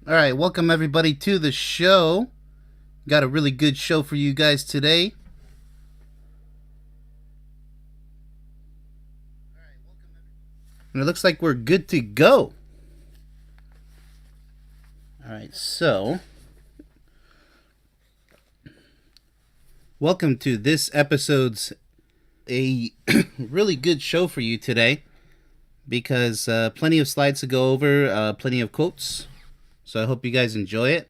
All right, welcome everybody to the show. Got a really good show for you guys today. And it looks like we're good to go. All right, so welcome to this episode's a really good show for you today because plenty of slides to go over, plenty of quotes. So I hope you guys enjoy it.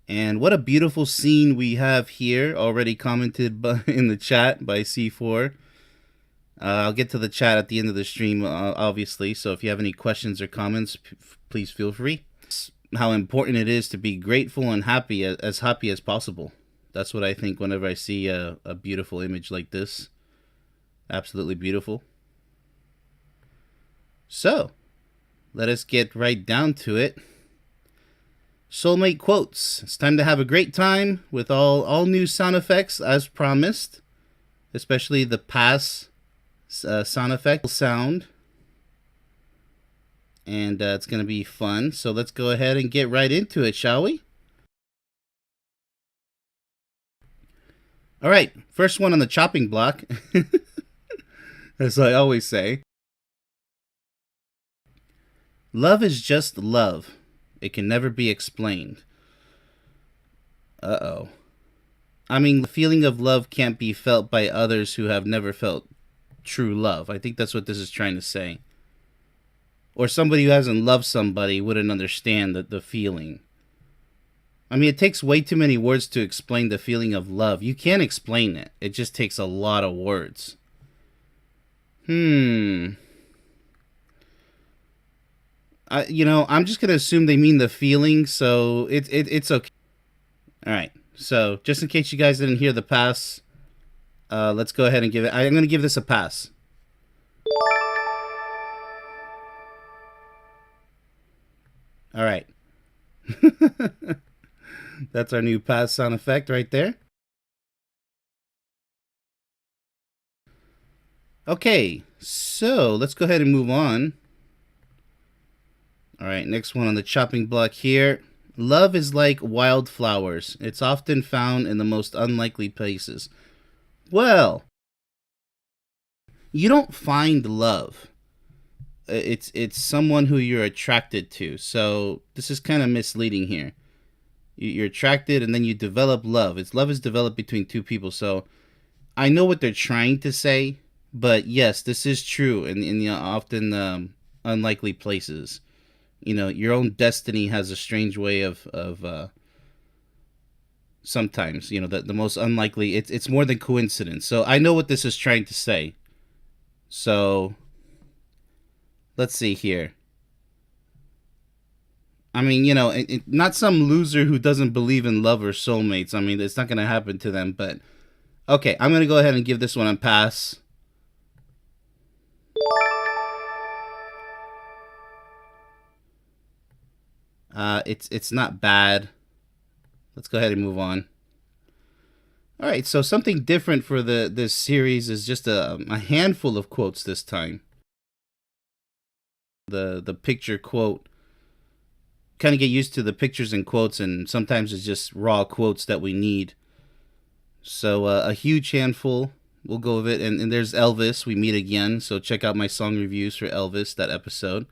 And what a beautiful scene we have here, already commented in the chat by C4. I'll get to the chat at the end of the stream, obviously, so if you have any questions or comments, please feel free. How important it is to be grateful and happy, as happy as possible. That's what I think whenever I see a beautiful image like this. Absolutely beautiful. So, let us get right down to it. Soulmate Quotes. It's time to have a great time with all new sound effects as promised, especially the pass sound effect sound, and it's going to be fun. So let's go ahead and get right into it, shall we? All right, first one on the chopping block, as I always say. Love is just love. It can never be explained. Uh-oh. I mean, the feeling of love can't be felt by others who have never felt true love. I think that's what this is trying to say. Or somebody who hasn't loved somebody wouldn't understand the feeling. I mean, it takes way too many words to explain the feeling of love. You can't explain it. It just takes a lot of words. I'm just going to assume they mean the feeling, so it's okay. All right, so just in case you guys didn't hear the pass, let's go ahead and give it. I'm going to give this a pass. All right. That's our new pass sound effect right there. Okay, so let's go ahead and move on. All right, next one on the chopping block here. Love is like wildflowers. It's often found in the most unlikely places. Well, you don't find love. It's someone who you're attracted to. So this is kind of misleading here. You're attracted and then you develop love. Love is developed between two people. So I know what they're trying to say, but yes, this is true in the often unlikely places. You know, your own destiny has a strange way of sometimes, you know, the most unlikely, it's more than coincidence. So I know what this is trying to say. So let's see here. I mean, you know, not some loser who doesn't believe in love or soulmates. I mean, it's not going to happen to them, but okay, I'm going to go ahead and give this one a pass. It's not bad. Let's go ahead and move on. All right, so something different for this series is just a handful of quotes this time. The picture quote. Kind of get used to the pictures and quotes, and sometimes it's just raw quotes that we need. So a huge handful. We'll go with it. And there's Elvis. We meet again. So check out my song reviews for Elvis, that episode.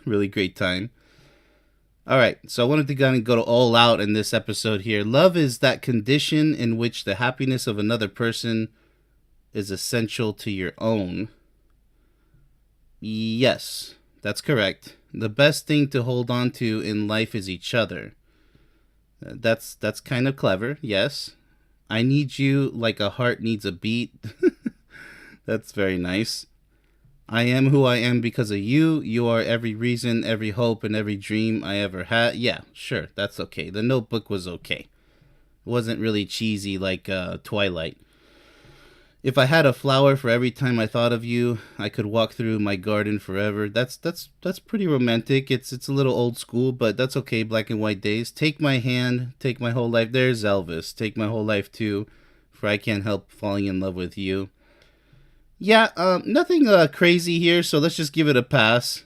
Really great time. All right, so I wanted to kind of go all out in this episode here. Love is that condition in which the happiness of another person is essential to your own. Yes, that's correct. The best thing to hold on to in life is each other. That's kind of clever, yes. I need you like a heart needs a beat. That's very nice. I am who I am because of you. You are every reason, every hope, and every dream I ever had. Yeah, sure, that's okay. The Notebook was okay. It wasn't really cheesy like Twilight. If I had a flower for every time I thought of you, I could walk through my garden forever. That's pretty romantic. It's a little old school, but that's okay. Black and white days. Take my hand, take my whole life. There's Elvis. Take my whole life too, for I can't help falling in love with you. Yeah, nothing crazy here, so let's just give it a pass.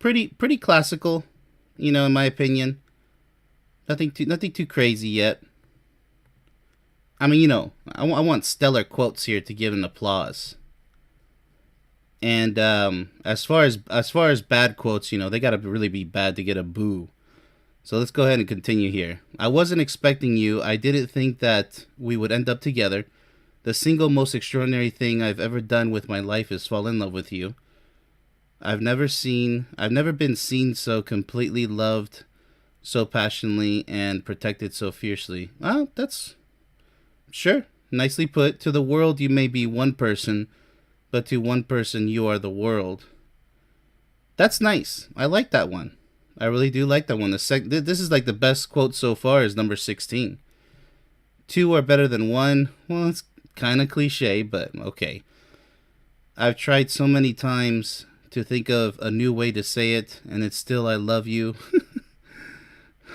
pretty classical, in my opinion. Nothing too crazy yet. I mean, I want stellar quotes here to give an applause. And as far as bad quotes, they gotta really be bad to get a boo. So let's go ahead and continue here. I wasn't expecting you. I didn't think that we would end up together. The single most extraordinary thing I've ever done with my life is fall in love with you. I've never been seen so completely loved, so passionately, and protected so fiercely. Well, that's sure. Nicely put. To the world, you may be one person, but to one person, you are the world. That's nice. I like that one. I really do like that one. This is like the best quote so far is number 16. Two are better than one. Well, it's kind of cliche, but okay. I've tried so many times to think of a new way to say it, and it's still I love you.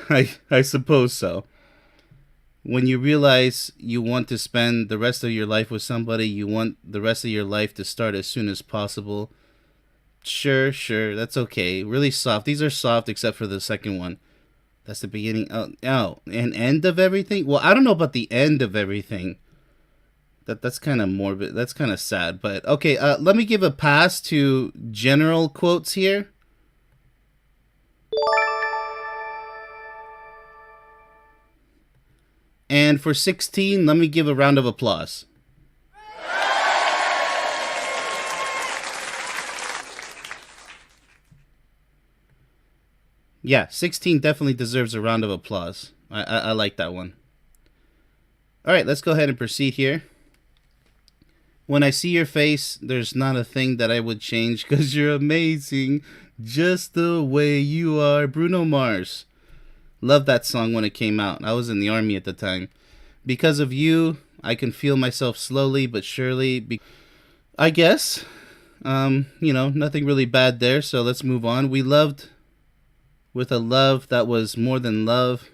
I suppose so. When you realize you want to spend the rest of your life with somebody, you want the rest of your life to start as soon as possible. Sure, that's okay. Really soft. These are soft except for the second one. That's the beginning. Oh, an end of everything? Well, I don't know about the end of everything. That's kind of morbid. That's kind of sad. But okay, let me give a pass to general quotes here. And for 16, let me give a round of applause. Yeah, 16 definitely deserves a round of applause. I like that one. All right, let's go ahead and proceed here. When I see your face, there's not a thing that I would change because you're amazing just the way you are. Bruno Mars. Loved that song when it came out. I was in the army at the time. Because of you, I can feel myself slowly but surely. I guess. Nothing really bad there, so let's move on. We loved with a love that was more than love.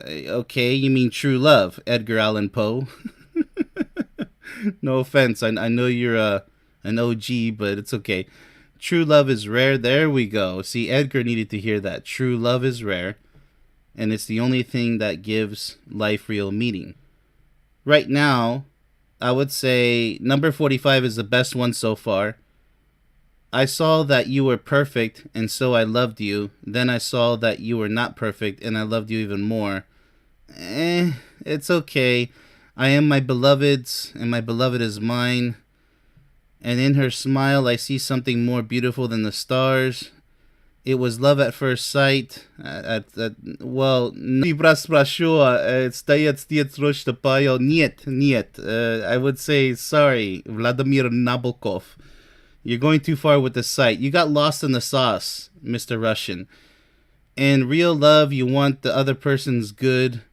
Okay, you mean true love, Edgar Allan Poe. No offense, I know you're an OG, but it's okay. True love is rare. There we go. See, Edgar needed to hear that. True love is rare, and it's the only thing that gives life real meaning. Right now, I would say number 45 is the best one so far. I saw that you were perfect, and so I loved you. Then I saw that you were not perfect, and I loved you even more. It's okay. I am my beloved's, and my beloved is mine. And in her smile, I see something more beautiful than the stars. It was love at first sight. Well, Niet. I would say sorry, Vladimir Nabokov. You're going too far with the sight. You got lost in the sauce, Mr. Russian. In real love, you want the other person's good.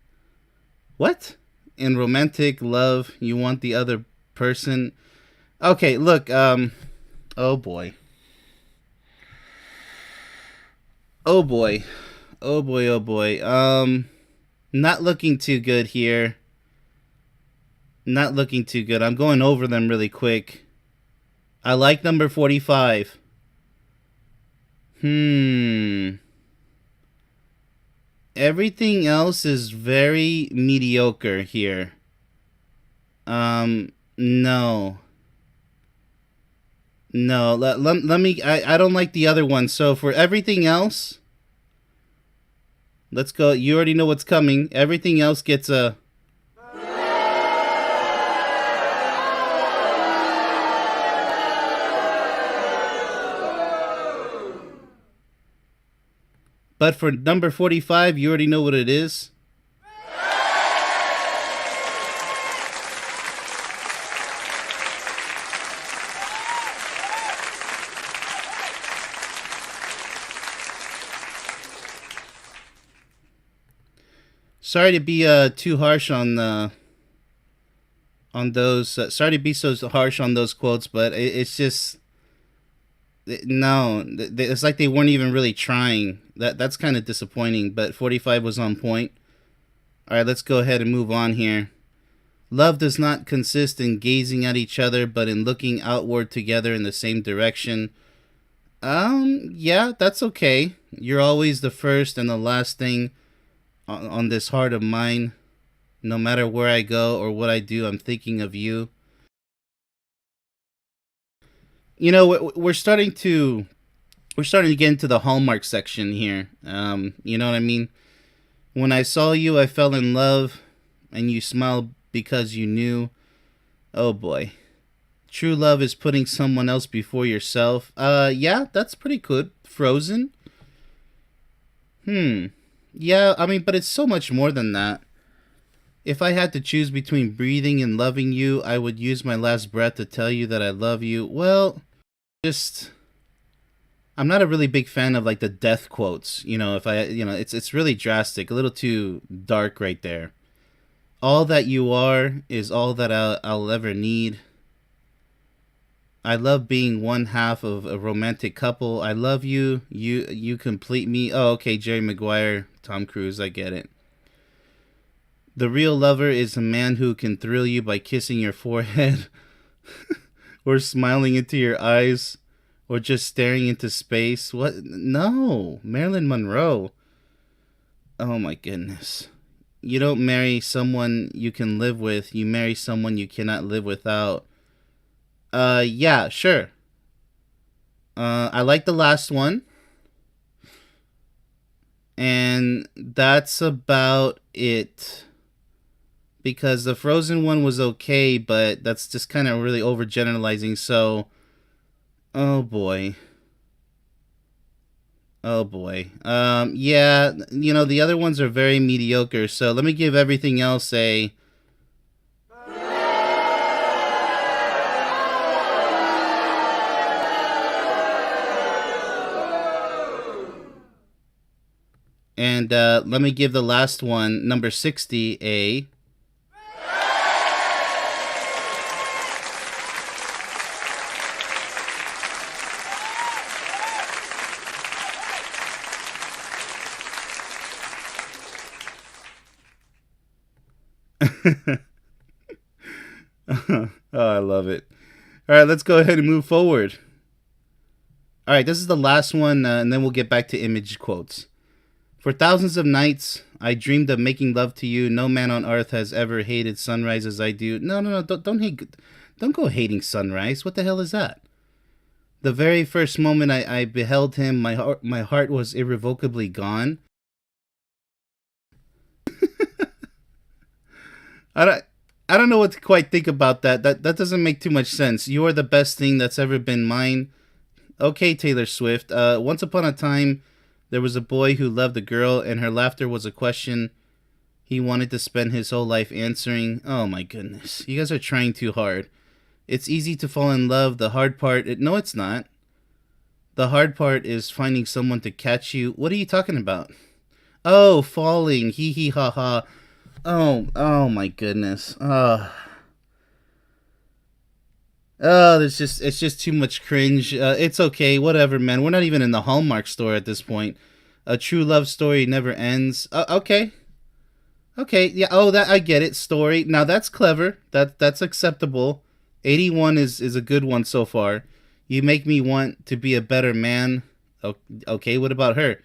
What? In romantic love, you want the other person. Okay, look, oh boy. Oh boy. Oh boy, oh boy. Not looking too good here. Not looking too good. I'm going over them really quick. I like number 45. Everything else is very mediocre here. No. No, let me, I don't like the other one. So for everything else, let's go. You already know what's coming. Everything else gets a... But for number 45, you already know what it is. Sorry to be too harsh on those. Sorry to be so harsh on those quotes, but it's just... No, it's like they weren't even really trying. That's kind of disappointing, but 45 was on point. All right, let's go ahead and move on here. Love does not consist in gazing at each other, but in looking outward together in the same direction. Yeah, that's okay. You're always the first and the last thing on this heart of mine. No matter where I go or what I do, I'm thinking of you. You know, we're starting to get into the Hallmark section here. You know what I mean? When I saw you, I fell in love, and you smiled because you knew. Oh boy. True love is putting someone else before yourself. Yeah, that's pretty good. Frozen? Hmm. Yeah, I mean, but it's so much more than that. If I had to choose between breathing and loving you, I would use my last breath to tell you that I love you. Well, just I'm not a really big fan of like the death quotes. You know, if I, it's really drastic, a little too dark right there. All that you are is all that I'll ever need. I love being one half of a romantic couple. I love you. You complete me. Oh, okay, Jerry Maguire, Tom Cruise, I get it. The real lover is a man who can thrill you by kissing your forehead or smiling into your eyes or just staring into space. What? No, Marilyn Monroe. Oh my goodness. You don't marry someone you can live with. You marry someone you cannot live without. Yeah, sure. I like the last one. And that's about it. Because the Frozen one was okay, but that's just kind of really overgeneralizing. So, oh boy. Oh boy. Yeah, the other ones are very mediocre. So let me give everything else a. And let me give the last one, number 60, a. Oh, I love it. All right, let's go ahead and move forward. All right, this is the last one, and then we'll get back to image quotes. For thousands of nights, I dreamed of making love to you. No man on earth has ever hated sunrise as I do. No, no, no, don't hate, don't go hating sunrise. What the hell is that? The very first moment I beheld him, my heart was irrevocably gone. I don't, I don't know what to quite think about that. That doesn't make too much sense. You are the best thing that's ever been mine. Okay, Taylor Swift. Once upon a time, there was a boy who loved a girl, and her laughter was a question he wanted to spend his whole life answering. Oh my goodness. You guys are trying too hard. It's easy to fall in love. The hard part... no, it's not. The hard part is finding someone to catch you. What are you talking about? Oh, falling. Hee hee ha ha. Oh my goodness. it's just too much cringe. It's okay, whatever, man. We're not even in the Hallmark store at this point. A true love story never ends. Okay, yeah. Oh, that I get it. Story. Now that's clever. That's acceptable. 81 is a good one so far. You make me want to be a better man. Okay, what about her?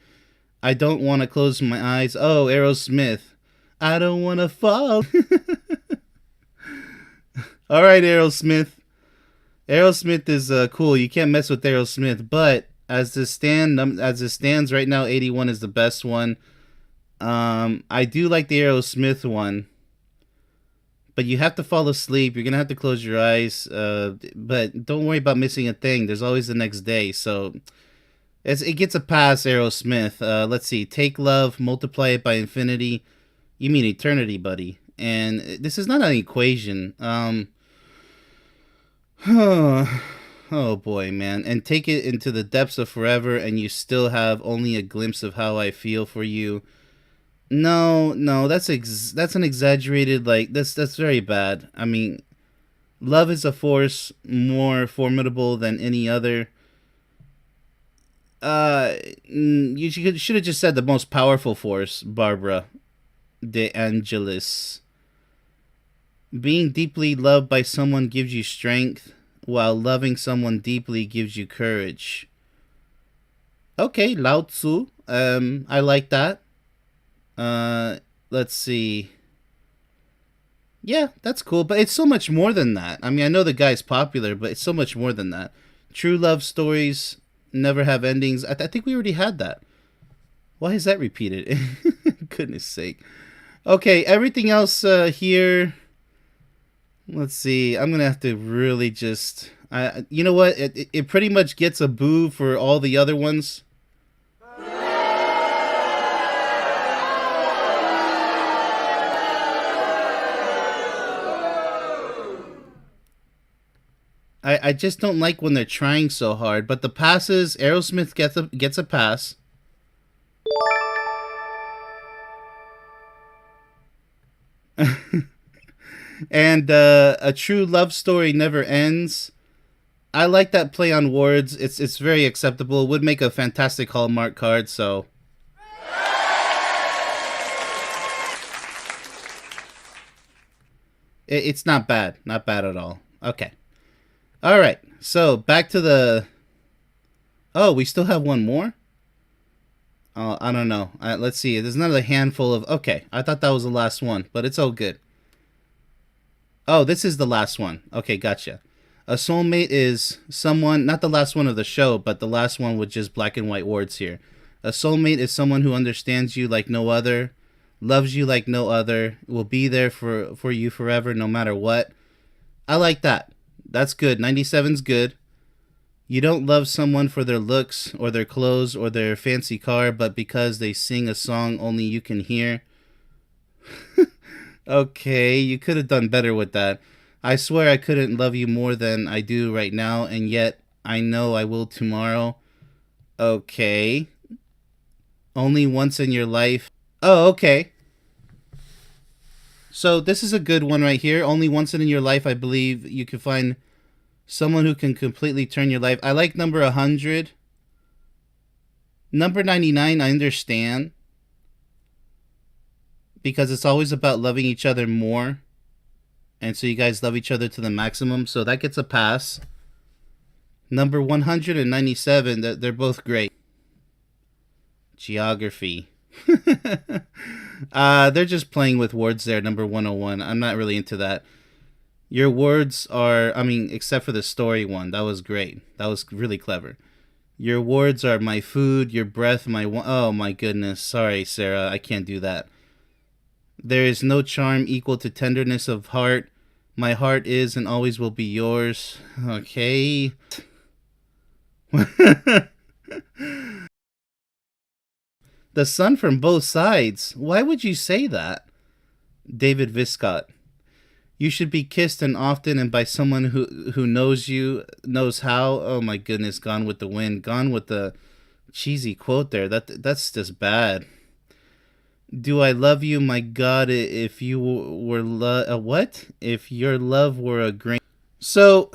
I don't want to close my eyes. Oh, Aerosmith. I don't want to fall. All right, Aerosmith. Aerosmith is cool. You can't mess with Aerosmith, but as it stands right now, 81 is the best one. I do like the Aerosmith one, but you have to fall asleep. You're gonna have to close your eyes. But don't worry about missing a thing. There's always the next day. So it gets a pass, Aerosmith. Let's see. Take love, multiply it by infinity. You mean eternity, buddy. And this is not an equation. Oh boy, man. And take it into the depths of forever, and you still have only a glimpse of how I feel for you. No, that's an exaggerated, like, that's very bad. I mean, love is a force more formidable than any other. You should have just said the most powerful force, Barbara De Angelis. Being deeply loved by someone gives you strength, while loving someone deeply gives you courage. Okay, Lao Tzu. I like that. Uh, let's see. Yeah, that's cool, but it's so much more than that. I mean, I know the guy's popular, but it's so much more than that. True love stories never have endings. I think we already had that. Why is that repeated? Goodness sake. Okay, everything else here. Let's see. I'm gonna have to really just. You know what? It pretty much gets a boo for all the other ones. I just don't like when they're trying so hard. But the passes, Aerosmith gets a pass. And a true love story never ends. I like that play on words. It's very acceptable. It would make a fantastic Hallmark card. So it's not bad. Not bad at all. Okay. All right. So back to the. Oh, we still have one more. I don't know. Let's see. There's another handful of. Okay, I thought that was the last one, but it's all good. Oh, this is the last one. Okay, gotcha. A soulmate is someone, not the last one of the show, but the last one with just black and white words here. A soulmate is someone who understands you like no other, loves you like no other, will be there for you forever no matter what. I like that. That's good. 97's good. You don't love someone for their looks or their clothes or their fancy car, but because they sing a song only you can hear. Okay, you could have done better with that. I swear I couldn't love you more than I do right now, and yet I know I will tomorrow. Okay. Only once in your life. Oh, okay. So this is a good one right here. Only once in your life, I believe you can find someone who can completely turn your life. I like number 100. Number 99, I understand. Because it's always about loving each other more. And so you guys love each other to the maximum. So that gets a pass. Number 197, they're both great. Geography. They're just playing with words there, number 101. I'm not really into that. Your words are, I mean, except for the story one. That was great. That was really clever. Your words are my food, your breath, oh my goodness. Sorry, Sarah. I can't do that. There is no charm equal to tenderness of heart. My heart is and always will be yours. Okay. The sun from both sides. Why would you say that? David Viscott. You should be kissed and often and by someone who knows you, knows how. Oh my goodness, Gone with the Wind. Gone with the cheesy quote there. That's just bad. Do I love you, my God, if you were what? If your love were a grain. So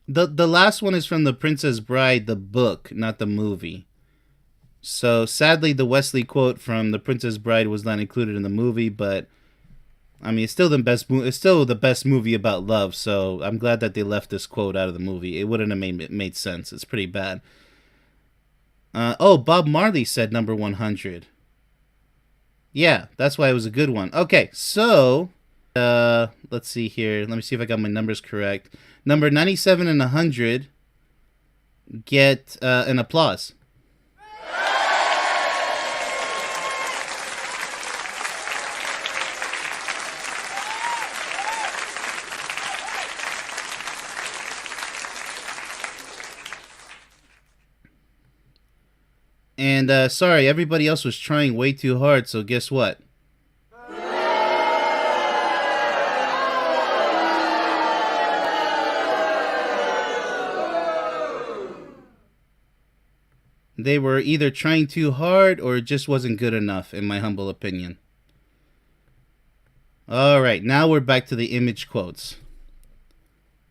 the last one is from The Princess Bride, the book, not the movie. So sadly the Wesley quote from The Princess Bride was not included in the movie, but I mean, it's still the best movie about love, so I'm glad that they left this quote out of the movie. It wouldn't have made sense. It's pretty bad. Bob Marley said number 100. Yeah, that's why it was a good one. Okay, so let's see here. Let me see if I got my numbers correct. Number 97 and 100 get an applause. And sorry, everybody else was trying way too hard, so guess what? They were either trying too hard or it just wasn't good enough, in my humble opinion. Alright, now we're back to the image quotes.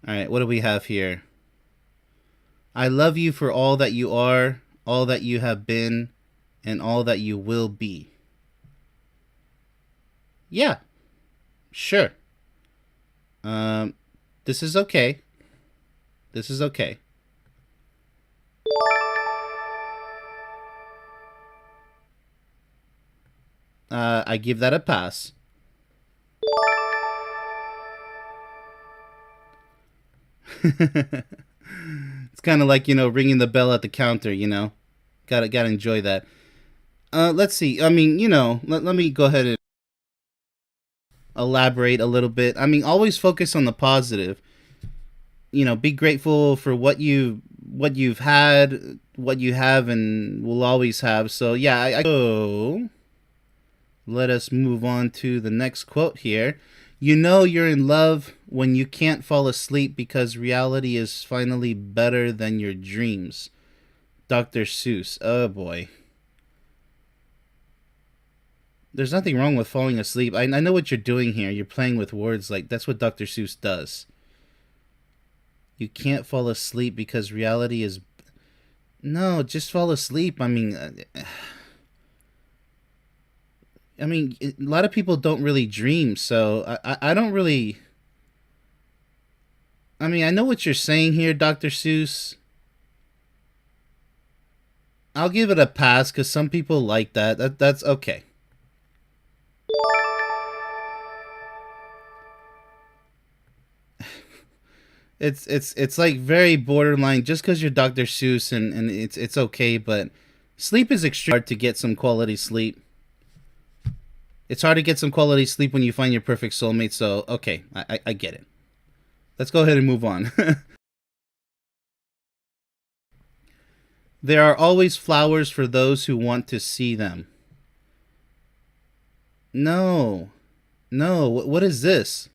Alright, what do we have here? I love you for all that you are, all that you have been, and all that you will be. Yeah, sure. This is okay. This is okay. I give that a pass. It's kind of like, ringing the bell at the counter. Gotta enjoy that. Let's see. I mean, let me go ahead and elaborate a little bit. I mean, always focus on the positive. Be grateful for what you've had, what you have, and will always have. So yeah, so let us move on to the next quote here. You know you're in love when you can't fall asleep because reality is finally better than your dreams. Dr. Seuss. Oh boy. There's nothing wrong with falling asleep. I know what you're doing here. You're playing with words. Like, that's what Dr. Seuss does. You can't fall asleep because reality is... No, just fall asleep. A lot of people don't really dream, so I don't really... I know what you're saying here, Dr. Seuss. I'll give it a pass because some people like that. That's okay. It's like very borderline just because you're Dr. Seuss and it's okay, but sleep is extremely hard to get some quality sleep. It's hard to get some quality sleep when you find your perfect soulmate, so okay, I get it. Let's go ahead and move on. There are always flowers for those who want to see them. No. No, what is this?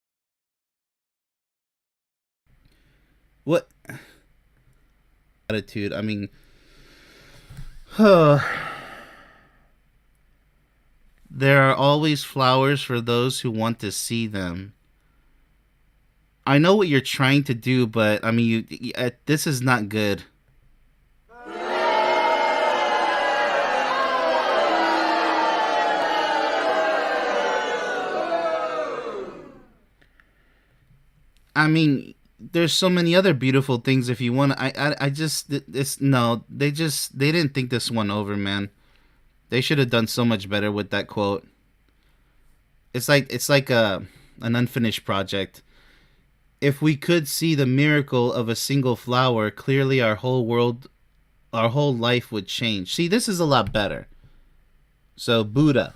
What attitude? There are always flowers for those who want to see them. I know what you're trying to do, but this is not good. There's so many other beautiful things if you want. I just this no. They didn't think this one over, man. They should have done so much better with that quote. It's like an unfinished project. If we could see the miracle of a single flower, clearly our whole life would change. See, this is a lot better. So Buddha.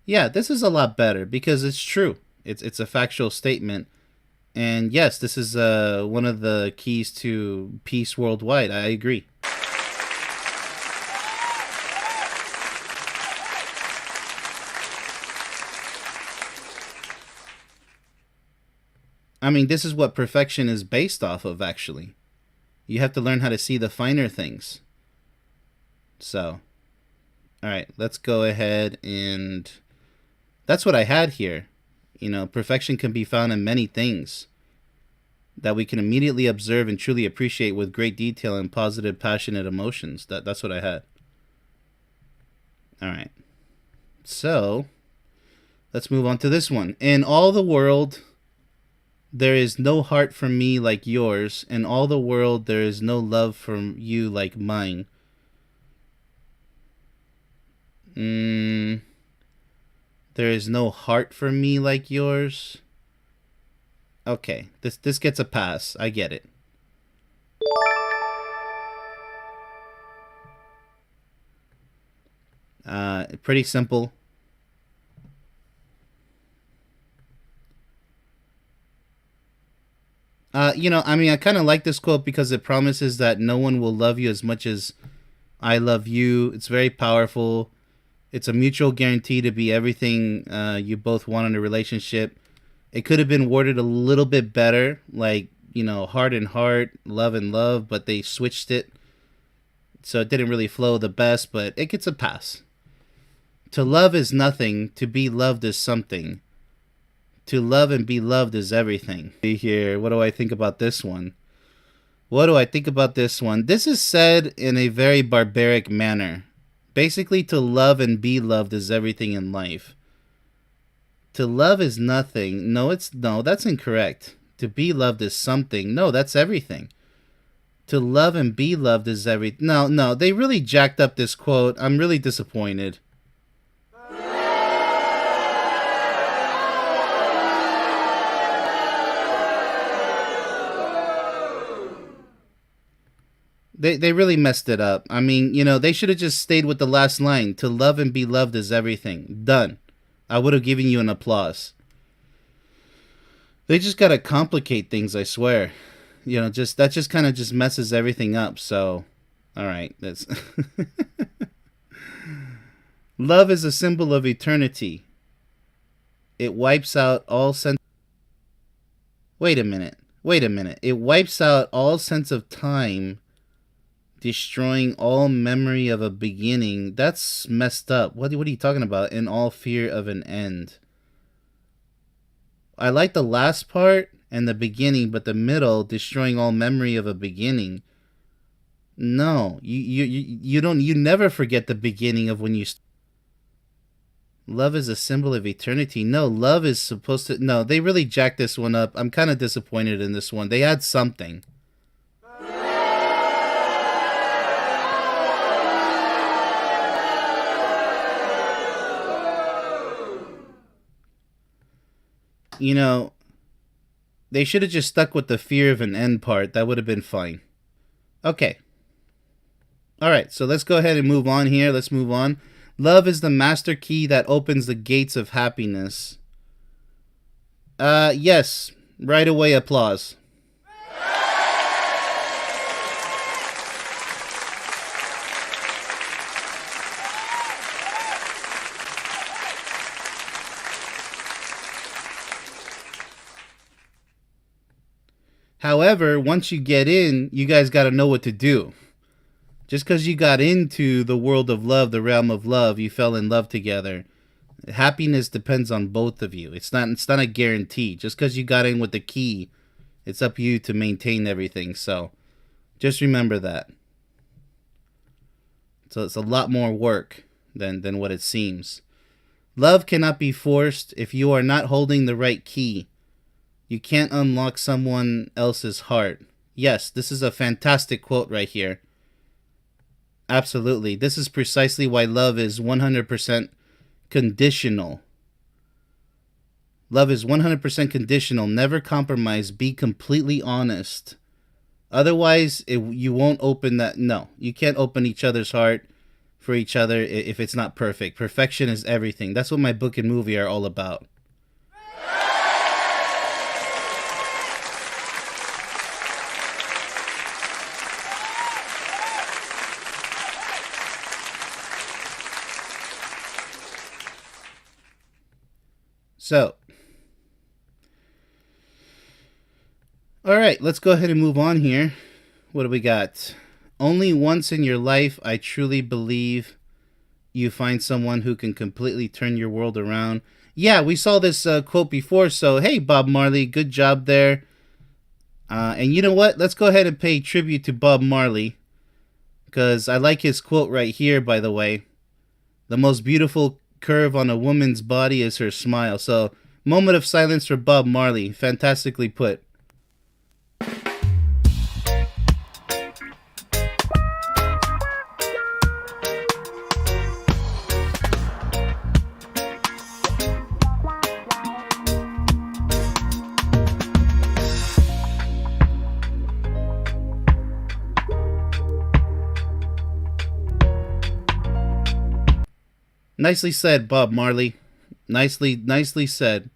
Yeah, this is a lot better because it's true. It's a factual statement. And yes, this is one of the keys to peace worldwide. I agree. This is what perfection is based off of, actually. You have to learn how to see the finer things. So, alright, let's go ahead and... That's what I had here. Perfection can be found in many things that we can immediately observe and truly appreciate with great detail and positive, passionate emotions. That's what I had. Alright. So, let's move on to this one. In all the world... There is no heart for me like yours. In all the world, there is no love for you like mine. There is no heart for me like yours. Okay, this gets a pass. I get it. Pretty simple. I kind of like this quote because it promises that no one will love you as much as I love you. It's very powerful. It's a mutual guarantee to be everything you both want in a relationship. It could have been worded a little bit better, like, heart and heart, love and love, but they switched it. So it didn't really flow the best, but it gets a pass. To love is nothing. To be loved is something. To love and be loved is everything. See here, what do I think about this one? This is said in a very barbaric manner. Basically, to love and be loved is everything in life. To love is nothing. No, that's incorrect. To be loved is something. No, that's everything. To love and be loved is everything. No, they really jacked up this quote. I'm really disappointed. They really messed it up. I mean, they should have just stayed with the last line. To love and be loved is everything. Done. I would have given you an applause. They just gotta complicate things, I swear. Just that just kind of just messes everything up. So, all right, that's love is a symbol of eternity. It wipes out all sense. Wait a minute. Wait a minute. It wipes out all sense of time, destroying all memory of a beginning. That's messed up. What are you talking about? In all fear of an end. I like the last part and the beginning, but the middle, destroying all memory of a beginning. No, you don't. You never forget the beginning of when you. Love is a symbol of eternity. No, love is supposed to. No, they really jacked this one up. I'm kind of disappointed in this one. They had something. They should have just stuck with the fear of an end part. That would have been fine. Okay. All right, so let's go ahead and move on here. Let's move on. Love is the master key that opens the gates of happiness. Yes. Right away, applause. However, once you get in, you guys got to know what to do. Just because you got into the world of love, the realm of love, you fell in love together. Happiness depends on both of you. It's not a guarantee. Just because you got in with the key, it's up to you to maintain everything. So just remember that. So it's a lot more work than what it seems. Love cannot be forced if you are not holding the right key. You can't unlock someone else's heart. Yes, this is a fantastic quote right here. Absolutely. This is precisely why love is 100% conditional. Love is 100% conditional. Never compromise. Be completely honest. Otherwise, you won't open that. No, you can't open each other's heart for each other if it's not perfect. Perfection is everything. That's what my book and movie are all about. So, all right, let's go ahead and move on here. What do we got? Only once in your life, I truly believe you find someone who can completely turn your world around. Yeah, we saw this quote before, so hey, Bob Marley, good job there. And you know what? Let's go ahead and pay tribute to Bob Marley, because I like his quote right here, by the way. The most beautiful curve on a woman's body is her smile. So, moment of silence for Bob Marley. Fantastically put. Nicely said, Bob Marley. Nicely said.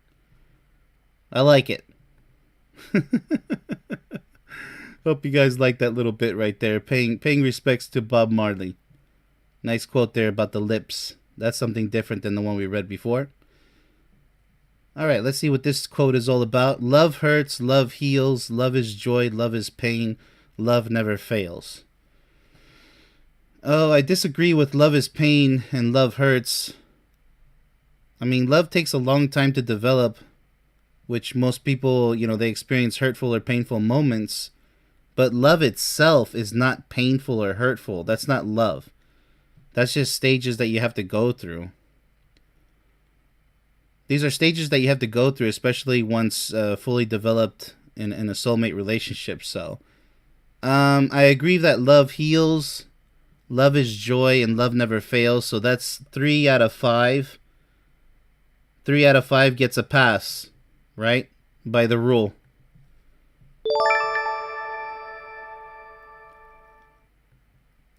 I like it. Hope you guys like that little bit right there. Paying respects to Bob Marley. Nice quote there about the lips. That's something different than the one we read before. Alright, let's see what this quote is all about. Love hurts, love heals, love is joy, love is pain, love never fails. Oh, I disagree with love is pain and love hurts. I mean, love takes a long time to develop, which most people, they experience hurtful or painful moments. But love itself is not painful or hurtful. That's not love. That's just stages that you have to go through. These are stages that you have to go through, especially once fully developed in a soulmate relationship. So, I agree that love heals. Love is joy and love never fails. So that's 3 out of 5. 3 out of 5 gets a pass, right? By the rule.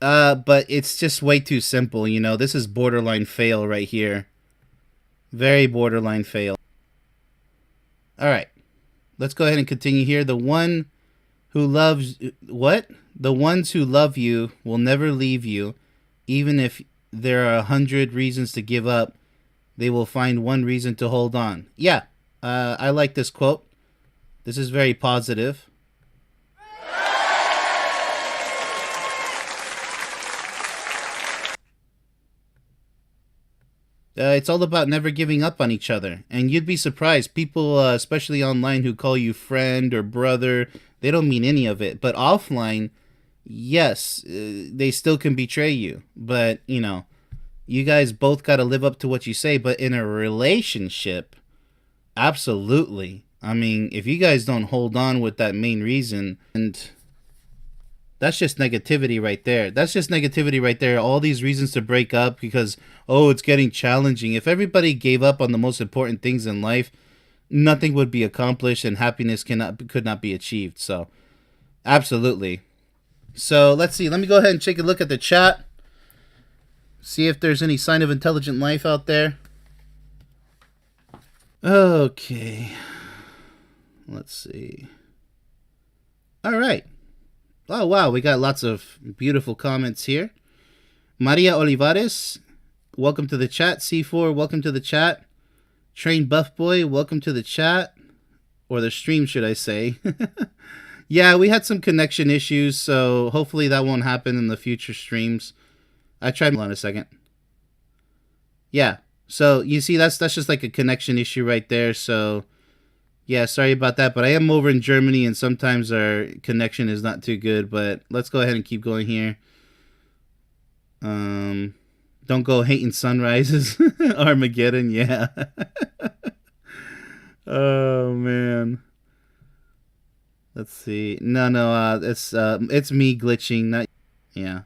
But it's just way too simple, you know. This is borderline fail right here. Very borderline fail. All right. Let's go ahead and continue here. The one who loves what? The ones who love you will never leave you, even if there are 100 reasons to give up. They will find one reason to hold on. Yeah, I like this quote. This is very positive. It's all about never giving up on each other. And you'd be surprised. People, especially online, who call you friend or brother, they don't mean any of it. But offline, yes, they still can betray you. But, you know, you guys both got to live up to what you say. But in a relationship, absolutely. I mean, if you guys don't hold on with that main reason, and that's just negativity right there. That's just negativity right there. All these reasons to break up because, oh, it's getting challenging. If everybody gave up on the most important things in life, nothing would be accomplished and happiness could not be achieved. So, absolutely. So, let's see. Let me go ahead and take a look at the chat. See if there's any sign of intelligent life out there. Okay. Let's see. All right. Oh, wow. We got lots of beautiful comments here. Maria Olivares, welcome to the chat. C4, welcome to the chat. Train Buff Boy, welcome to the chat. Or the stream, should I say. Yeah, we had some connection issues, so hopefully that won't happen in the future streams. I tried. Hold on a second. Yeah, so you see, that's just like a connection issue right there, so... Yeah, sorry about that, but I am over in Germany, and sometimes our connection is not too good, but let's go ahead and keep going here. Don't go hating sunrises. Armageddon, yeah. Oh, man. Let's see. No, it's me glitching, not... Yeah.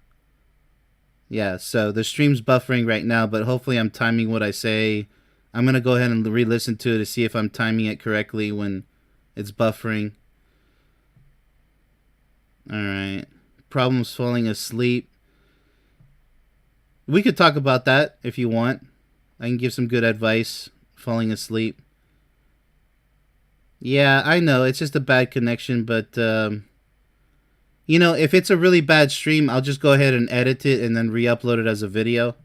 Yeah, so the stream's buffering right now, but hopefully I'm timing what I say. I'm going to go ahead and re-listen to it to see if I'm timing it correctly when it's buffering. Alright. Problems falling asleep. We could talk about that if you want. I can give some good advice. Falling asleep. Yeah, I know. It's just a bad connection, but... you know, if it's a really bad stream, I'll just go ahead and edit it and then re-upload it as a video.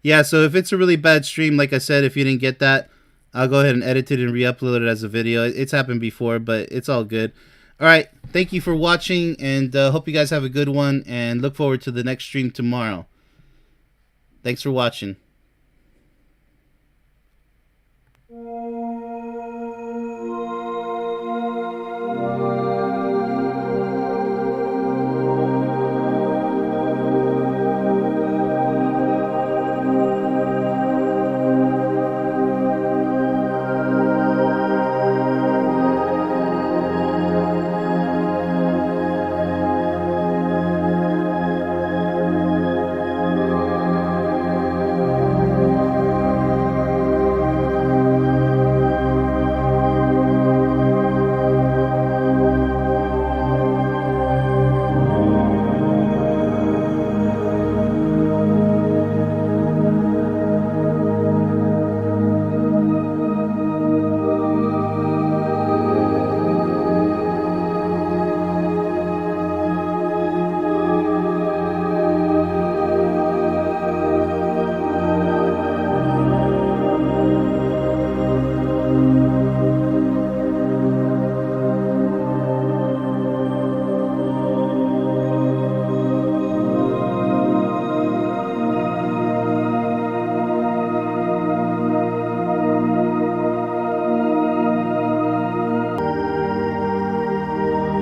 Yeah, so if it's a really bad stream, like I said, if you didn't get that, I'll go ahead and edit it and re-upload it as a video. It's happened before, but it's all good. Alright, thank you for watching, and hope you guys have a good one, and look forward to the next stream tomorrow. Thanks for watching.